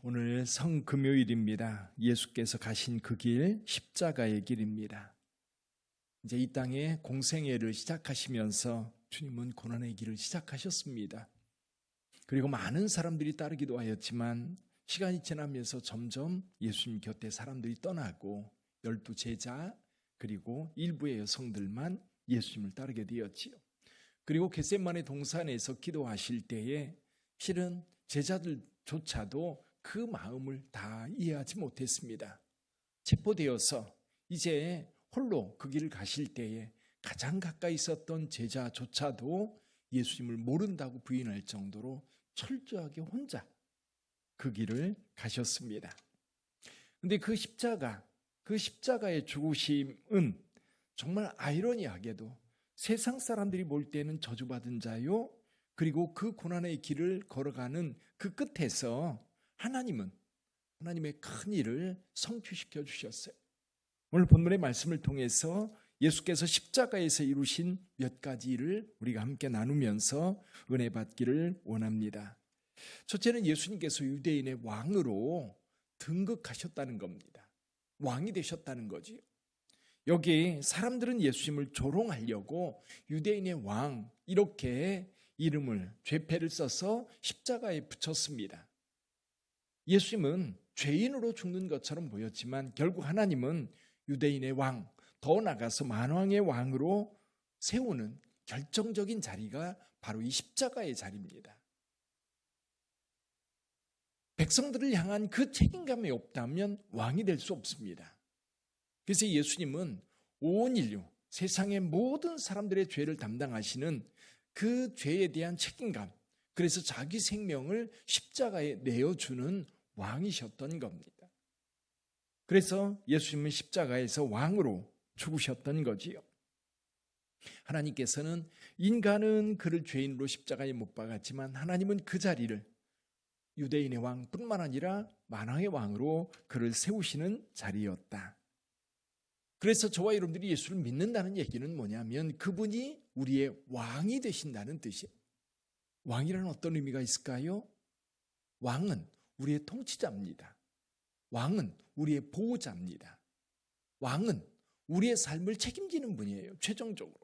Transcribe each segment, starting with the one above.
오늘 성금요일입니다. 예수께서 가신 그 길, 십자가의 길입니다. 이제 이 땅에 공생애를 시작하시면서 주님은 고난의 길을 시작하셨습니다. 그리고 많은 사람들이 따르기도 하였지만 시간이 지나면서 점점 예수님 곁에 사람들이 떠나고 12 제자 그리고 일부의 여성들만 예수님을 따르게 되었지요. 그리고 겟세마네 동산에서 기도하실 때에 실은 제자들조차도 그 마음을 다 이해하지 못했습니다. 체포되어서 이제 홀로 그 길을 가실 때에 가장 가까이 있었던 제자조차도 예수님을 모른다고 부인할 정도로 철저하게 혼자 그 길을 가셨습니다. 그런데 그 십자가의 죽으심은 정말 아이러니하게도 세상 사람들이 볼 때는 저주받은 자요, 그리고 그 고난의 길을 걸어가는 그 끝에서 하나님의 큰 일을 성취시켜 주셨어요. 오늘 본문의 말씀을 통해서 예수께서 십자가에서 이루신 몇 가지 일을 우리가 함께 나누면서 은혜 받기를 원합니다. 첫째는 예수님께서 유대인의 왕으로 등극하셨다는 겁니다. 왕이 되셨다는 거지요. 여기 사람들은 예수님을 조롱하려고 유대인의 왕 이렇게 이름을 죄패를 써서 십자가에 붙였습니다. 예수님은 죄인으로 죽는 것처럼 보였지만 결국 하나님은 유대인의 왕, 더 나아가서 만왕의 왕으로 세우는 결정적인 자리가 바로 이 십자가의 자리입니다. 백성들을 향한 그 책임감이 없다면 왕이 될 수 없습니다. 그래서 예수님은 온 인류, 세상의 모든 사람들의 죄를 담당하시는 그 죄에 대한 책임감, 그래서 자기 생명을 십자가에 내어주는 왕이셨던 겁니다. 그래서 예수님은 십자가에서 왕으로 죽으셨던 거지요. 하나님께서는 인간은 그를 죄인으로 십자가에 못 박았지만 하나님은 그 자리를 유대인의 왕뿐만 아니라 만왕의 왕으로 그를 세우시는 자리였다. 그래서 저와 여러분들이 예수를 믿는다는 얘기는 뭐냐면 그분이 우리의 왕이 되신다는 뜻이에요. 왕이라는 어떤 의미가 있을까요? 왕은 우리의 통치자입니다. 왕은 우리의 보호자입니다. 왕은 우리의 삶을 책임지는 분이에요. 최종적으로.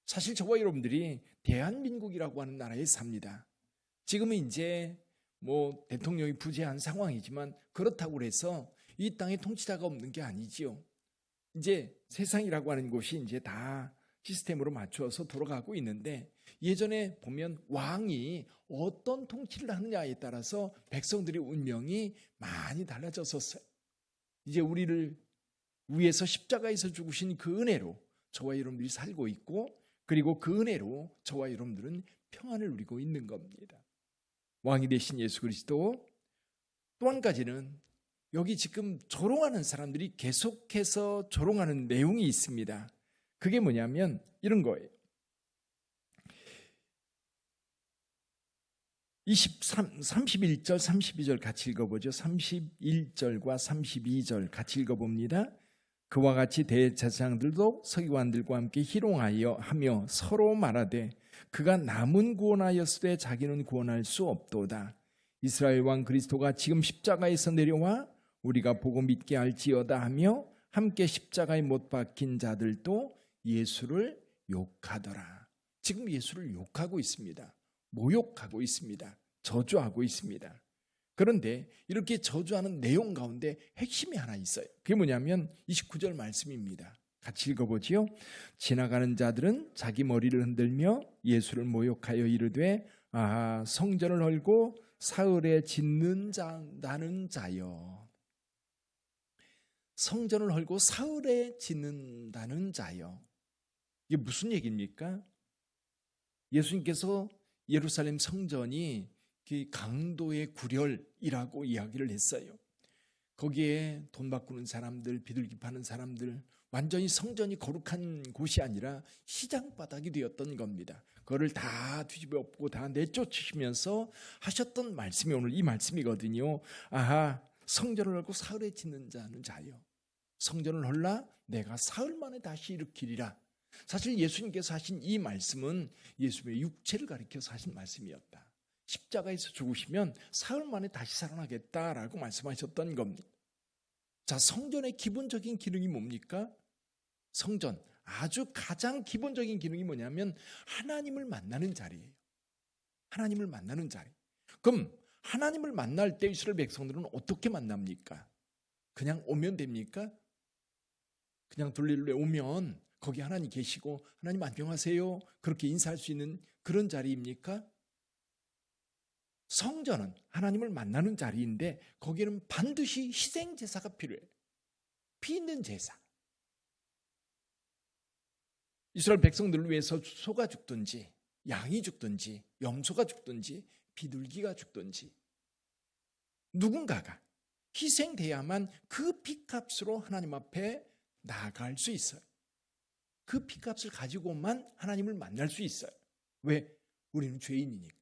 사실 저와 여러분들이 대한민국이라고 하는 나라에 삽니다. 지금은 이제 대통령이 부재한 상황이지만 그렇다고 해서 이 땅에 통치자가 없는 게 아니지요. 이제 세상이라고 하는 곳이 이제 다 시스템으로 맞추어서 돌아가고 있는데 예전에 보면 왕이 어떤 통치를 하느냐에 따라서 백성들의 운명이 많이 달라졌었어요. 이제 우리를 위해서 십자가에서 죽으신 그 은혜로 저와 여러분들이 살고 있고 그리고 그 은혜로 저와 여러분들은 평안을 누리고 있는 겁니다. 왕이 되신 예수 그리스도. 또 한 가지는 여기 지금 조롱하는 사람들이 계속해서 조롱하는 내용이 있습니다. 그게 뭐냐면 이런 거예요. 31절, 32절 같이 읽어보죠. 31절과 32절 같이 읽어봅니다. 그와 같이 대제사장들도 서기관들과 함께 희롱하여 하며 서로 말하되 그가 남은 구원하였으되 자기는 구원할 수 없도다. 이스라엘 왕 그리스도가 지금 십자가에서 내려와 우리가 보고 믿게 할지어다 하며 함께 십자가에 못 박힌 자들도 예수를 욕하더라. 지금 예수를 욕하고 있습니다. 모욕하고 있습니다. 저주하고 있습니다. 그런데 이렇게 저주하는 내용 가운데 핵심이 하나 있어요. 그게 뭐냐면 29절 말씀입니다. 같이 읽어보지요. 지나가는 자들은 자기 머리를 흔들며 예수를 모욕하여 이르되 아하 성전을 헐고 사흘에 짓는다는 자여. 성전을 헐고 사흘에 짓는다는 자여. 이게 무슨 얘기입니까? 예수님께서 예루살렘 성전이 강도의 구렬이라고 이야기를 했어요. 거기에 돈 바꾸는 사람들, 비둘기 파는 사람들, 완전히 성전이 거룩한 곳이 아니라 시장 바닥이 되었던 겁니다. 그거를 다 뒤집어 엎고 다 내쫓으시면서 하셨던 말씀이 오늘 이 말씀이거든요. 아하, 성전을 헐고 사흘에 짓는 자는 자요. 성전을 헐라 내가 사흘 만에 다시 일으키리라. 사실 예수님께서 하신 이 말씀은 예수님의 육체를 가리켜서 하신 말씀이었다. 십자가에서 죽으시면 사흘 만에 다시 살아나겠다라고 말씀하셨던 겁니다. 자, 성전의 기본적인 기능이 뭡니까? 성전 아주 가장 기본적인 기능이 뭐냐면 하나님을 만나는 자리예요. 하나님을 만나는 자리. 그럼 하나님을 만날 때 이스라엘 백성들은 어떻게 만납니까? 그냥 오면 됩니까? 그냥 돌릴래 오면 거기 하나님 계시고 하나님 안녕하세요 그렇게 인사할 수 있는 그런 자리입니까? 성전은 하나님을 만나는 자리인데 거기는 반드시 희생 제사가 필요해요. 피 있는 제사. 이스라엘 백성들을 위해서 소가 죽든지 양이 죽든지 염소가 죽든지 비둘기가 죽든지 누군가가 희생돼야만 그 피값으로 하나님 앞에 나아갈 수 있어요. 그 피값을 가지고만 하나님을 만날 수 있어요. 왜? 우리는 죄인이니까.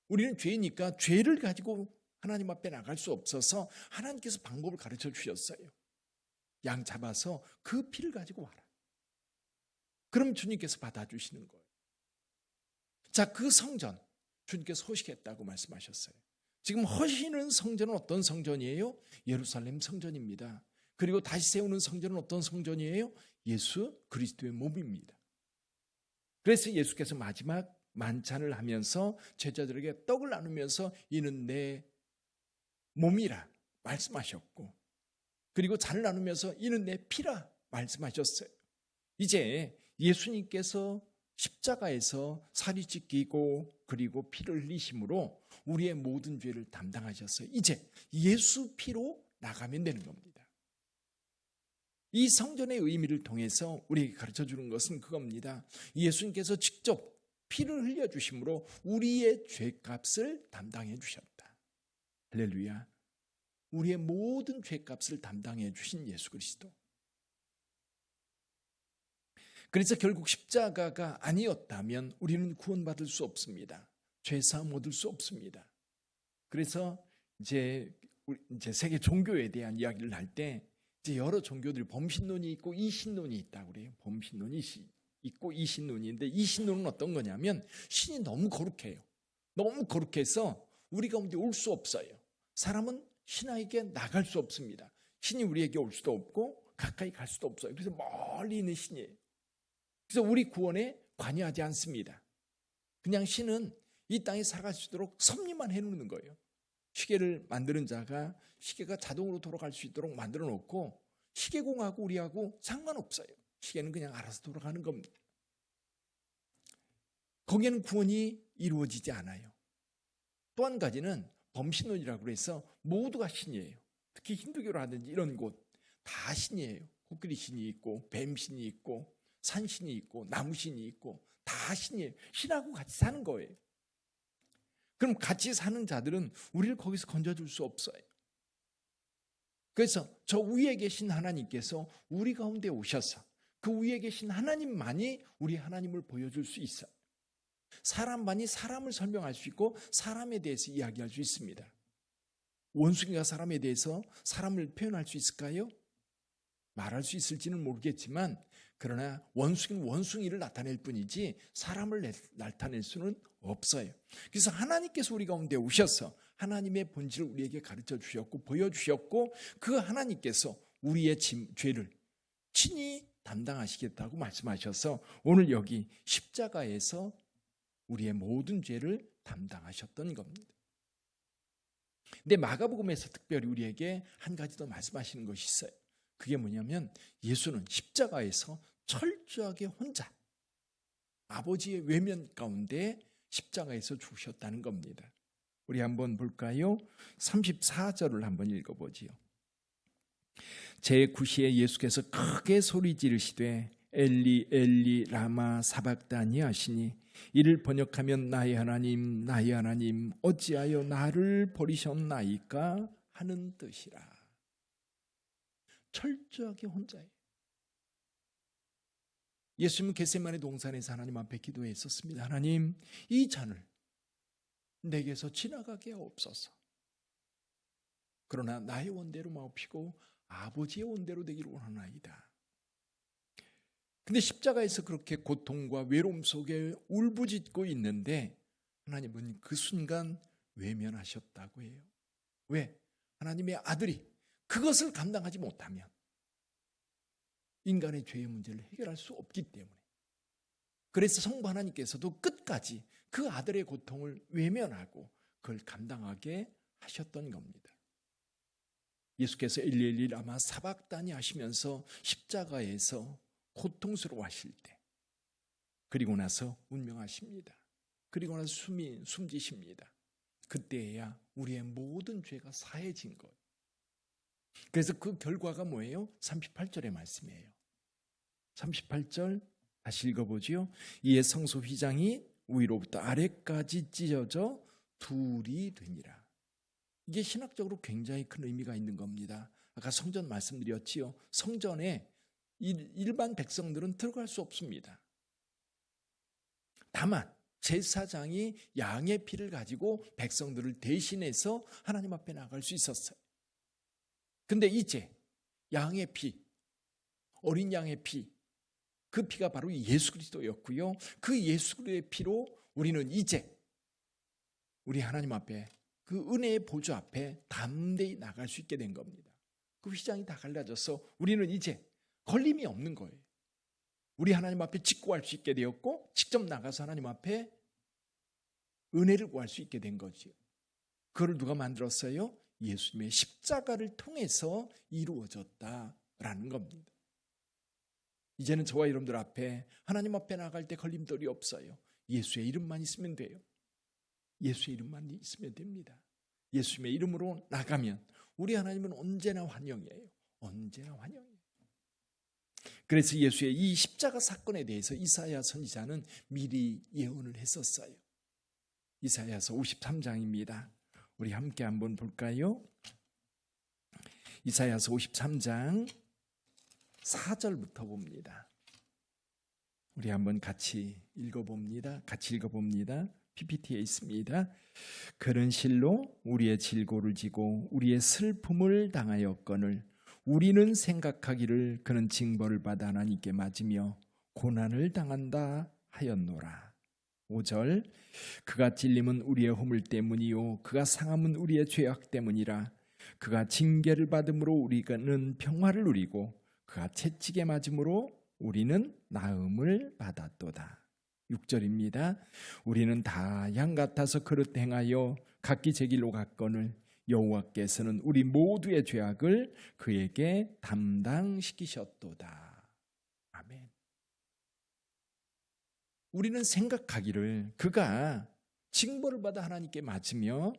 우리는 죄이니까 죄를 가지고 하나님 앞에 나갈 수 없어서 하나님께서 방법을 가르쳐 주셨어요. 양 잡아서 그 피를 가지고 와라. 그럼 주님께서 받아주시는 거예요. 자, 그 성전 주님께서 허시겠다고 말씀하셨어요. 지금 허시는 성전은 어떤 성전이에요? 예루살렘 성전입니다. 그리고 다시 세우는 성전은 어떤 성전이에요? 예수 그리스도의 몸입니다. 그래서 예수께서 마지막 만찬을 하면서 제자들에게 떡을 나누면서 이는 내 몸이라 말씀하셨고 그리고 잔을 나누면서 이는 내 피라 말씀하셨어요. 이제 예수님께서 십자가에서 살이 찢기고 그리고 피를 흘리심으로 우리의 모든 죄를 담당하셨어요. 이제 예수 피로 나가면 되는 겁니다. 이 성전의 의미를 통해서 우리에게 가르쳐주는 것은 그겁니다. 예수님께서 직접 피를 흘려주심으로 우리의 죄값을 담당해 주셨다. 할렐루야. 우리의 모든 죄값을 담당해 주신 예수 그리스도. 그래서 결국 십자가가 아니었다면 우리는 구원받을 수 없습니다. 죄사함 얻을 수 없습니다. 그래서 이제 세계 종교에 대한 이야기를 할 때 이제 여러 종교들이 범신론이 있고 이신론이 있다고 그래요. 범신론이 있고 이신론이 있는데 이신론은 어떤 거냐면 신이 너무 거룩해요. 너무 거룩해서 우리 가운데 올 수 없어요. 사람은 신에게 나갈 수 없습니다. 신이 우리에게 올 수도 없고 가까이 갈 수도 없어요. 그래서 멀리 있는 신이에요. 그래서 우리 구원에 관여하지 않습니다. 그냥 신은 이 땅에 살아갈 수 있도록 섭리만 해놓는 거예요. 시계를 만드는 자가 시계가 자동으로 돌아갈 수 있도록 만들어 놓고 시계공하고 우리하고 상관없어요. 시계는 그냥 알아서 돌아가는 겁니다. 거기에는 구원이 이루어지지 않아요. 또 한 가지는 범신론이라고 해서 모두가 신이에요. 특히 힌두교라든지 이런 곳 다 신이에요. 코끼리 신이 있고 뱀신이 있고 산신이 있고 나무신이 있고 다 신이에요. 신하고 같이 사는 거예요. 그럼 같이 사는 자들은 우리를 거기서 건져줄 수 없어요. 그래서 저 위에 계신 하나님께서 우리 가운데 오셔서 그 위에 계신 하나님만이 우리 하나님을 보여줄 수 있어요. 사람만이 사람을 설명할 수 있고 사람에 대해서 이야기할 수 있습니다. 원숭이가 사람에 대해서 사람을 표현할 수 있을까요? 말할 수 있을지는 모르겠지만 그러나 원숭이는 원숭이를 나타낼 뿐이지 사람을 나타낼 수는 없어요. 그래서 하나님께서 우리 가운데 오셔서 하나님의 본질을 우리에게 가르쳐 주셨고 보여주셨고 그 하나님께서 우리의 죄를 친히 담당하시겠다고 말씀하셔서 오늘 여기 십자가에서 우리의 모든 죄를 담당하셨던 겁니다. 근데 마가복음에서 특별히 우리에게 한 가지 더 말씀하시는 것이 있어요. 그게 뭐냐면 예수는 십자가에서 철저하게 혼자 아버지의 외면 가운데 십자가에서 죽으셨다는 겁니다. 우리 한번 볼까요? 34절을 한번 읽어보지요. 제9시에 예수께서 크게 소리 지르시되 엘리 엘리 라마 사박다니 하시니 이를 번역하면 나의 하나님 어찌하여 나를 버리셨나이까 하는 뜻이라. 철저하게 혼자예요. 예수님은 겟세마네 동산에서 하나님 앞에 기도했었습니다. 하나님, 이 잔을 내게서 지나가게 하옵소서. 그러나 나의 원대로 마옵시고 아버지의 원대로 되기를 원하나이다. 근데 십자가에서 그렇게 고통과 외로움 속에 울부짖고 있는데 하나님은 그 순간 외면하셨다고 해요. 왜? 하나님의 아들이 그것을 감당하지 못하면 인간의 죄의 문제를 해결할 수 없기 때문에. 그래서 성부 하나님께서도 끝까지 그 아들의 고통을 외면하고 그걸 감당하게 하셨던 겁니다. 예수께서 엘리엘리 라마 사박다니 하시면서 십자가에서 고통스러워하실 때, 그리고 나서 운명하십니다. 그리고 나서 숨지십니다. 그때야 우리의 모든 죄가 사해진 거예요. 그래서 그 결과가 뭐예요? 38절의 말씀이에요. 38절 다시 읽어보지요. 이에 성소 휘장이 위로부터 아래까지 찢어져 둘이 되니라. 이게 신학적으로 굉장히 큰 의미가 있는 겁니다. 아까 성전 말씀드렸지요. 성전에 일반 백성들은 들어갈 수 없습니다. 다만 제사장이 양의 피를 가지고 백성들을 대신해서 하나님 앞에 나갈 수 있었어요. 근데 이제 양의 피, 어린 양의 피, 그 피가 바로 예수 그리스도였고요. 그 예수 그리스도의 피로 우리는 이제 우리 하나님 앞에 그 은혜의 보좌 앞에 담대히 나갈 수 있게 된 겁니다. 그 휘장이 다 갈라져서 우리는 이제 걸림이 없는 거예요. 우리 하나님 앞에 직구할 수 있게 되었고 직접 나가서 하나님 앞에 은혜를 구할 수 있게 된 거지요. 그걸 누가 만들었어요? 예수님의 십자가를 통해서 이루어졌다라는 겁니다. 이제는 저와 여러분들 앞에 하나님 앞에 나갈 때 걸림돌이 없어요. 예수의 이름만 있으면 돼요. 예수의 이름만 있으면 됩니다. 예수님의 이름으로 나가면 우리 하나님은 언제나 환영이에요. 언제나 환영이에요. 그래서 예수의 이 십자가 사건에 대해서 이사야 선지자는 미리 예언을 했었어요. 이사야서 53장입니다. 우리 함께 한번 볼까요? 이사야서 53장 4절부터 봅니다. 우리 한번 같이 읽어봅니다. PPT에 있습니다. 그는 실로 우리의 질고를 지고 우리의 슬픔을 당하였거늘 우리는 생각하기를 그는 징벌을 받아 하나님께 맞으며 고난을 당한다 하였노라. 5절 그가 찔림은 우리의 허물 때문이요 그가 상함은 우리의 죄악 때문이라. 그가 징계를 받음으로 우리는 평화를 누리고 그가 채찍에 맞음으로 우리는 나음을 받았도다. 6절입니다. 우리는 다 양 같아서 그릇 행하여 각기 제 길로 갔거늘 여호와께서는 우리 모두의 죄악을 그에게 담당시키셨도다. 아멘. 우리는 생각하기를 그가 징벌을 받아 하나님께 맞으며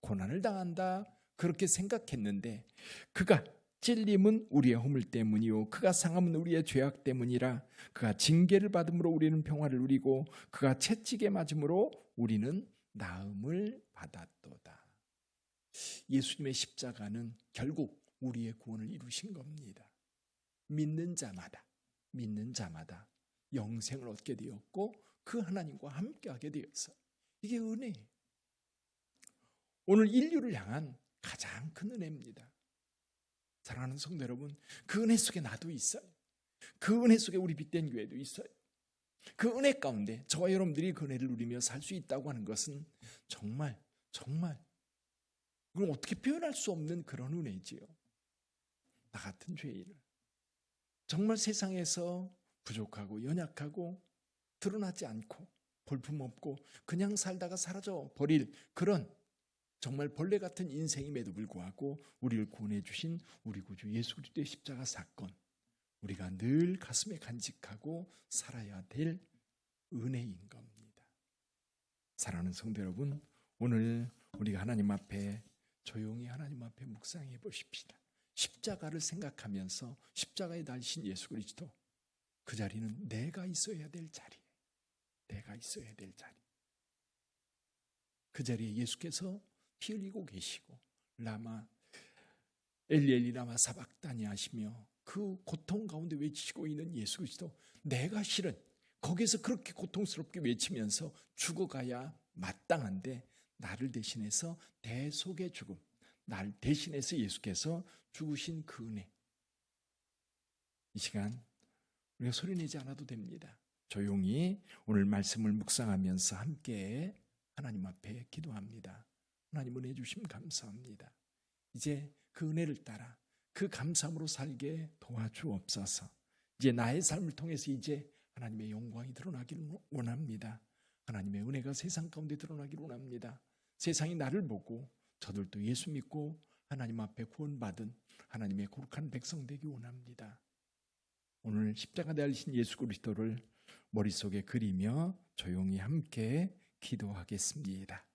고난을 당한다 그렇게 생각했는데 그가 찔림은 우리의 허물 때문이요 그가 상함은 우리의 죄악 때문이라. 그가 징계를 받음으로 우리는 평화를 누리고 그가 채찍에 맞음으로 우리는 나음을 받았도다. 예수님의 십자가는 결국 우리의 구원을 이루신 겁니다. 믿는 자마다 영생을 얻게 되었고 그 하나님과 함께하게 되었어요. 이게 은혜예요. 오늘 인류를 향한 가장 큰 은혜입니다. 사랑하는 성도 여러분, 그 은혜 속에 나도 있어요. 그 은혜 속에 우리 빛된 교회도 있어요. 그 은혜 가운데 저와 여러분들이 그 은혜를 누리며 살 수 있다고 하는 것은 정말 그걸 어떻게 표현할 수 없는 그런 은혜지요. 나 같은 죄인을 정말 세상에서 부족하고 연약하고 드러나지 않고 볼품없고 그냥 살다가 사라져 버릴 그런 정말 벌레 같은 인생임에도 불구하고 우리를 구원해 주신 우리 구주 예수 그리스도의 십자가 사건, 우리가 늘 가슴에 간직하고 살아야 될 은혜인 겁니다. 사랑하는 성도 여러분, 오늘 우리가 하나님 앞에 조용히 하나님 앞에 묵상해 보십시다. 십자가를 생각하면서 십자가에 달리신 예수 그리스도, 그 자리는 내가 있어야 될 자리예요. 내가 있어야 될 자리. 그 자리에 예수께서 피 흘리고 계시고 엘리엘리 라마 사박다니 하시며 그 고통 가운데 외치고 있는 예수 그리스도, 내가 실은 거기에서 그렇게 고통스럽게 외치면서 죽어가야 마땅한데 나를 대신해서 대속의 죽음, 나를 대신해서 예수께서 죽으신 그 은혜, 이 시간 우리가 소리내지 않아도 됩니다. 조용히 오늘 말씀을 묵상하면서 함께 하나님 앞에 기도합니다. 하나님 은혜 주심 감사합니다. 이제 그 은혜를 따라 그 감사함으로 살게 도와주옵소서. 이제 나의 삶을 통해서 이제 하나님의 영광이 드러나기를 원합니다. 하나님의 은혜가 세상 가운데 드러나기를 원합니다. 세상이 나를 보고 저들도 예수 믿고 하나님 앞에 구원받은 하나님의 거룩한 백성 되기 원합니다. 오늘 십자가 달리신 예수 그리스도를 머릿속에 그리며 조용히 함께 기도하겠습니다.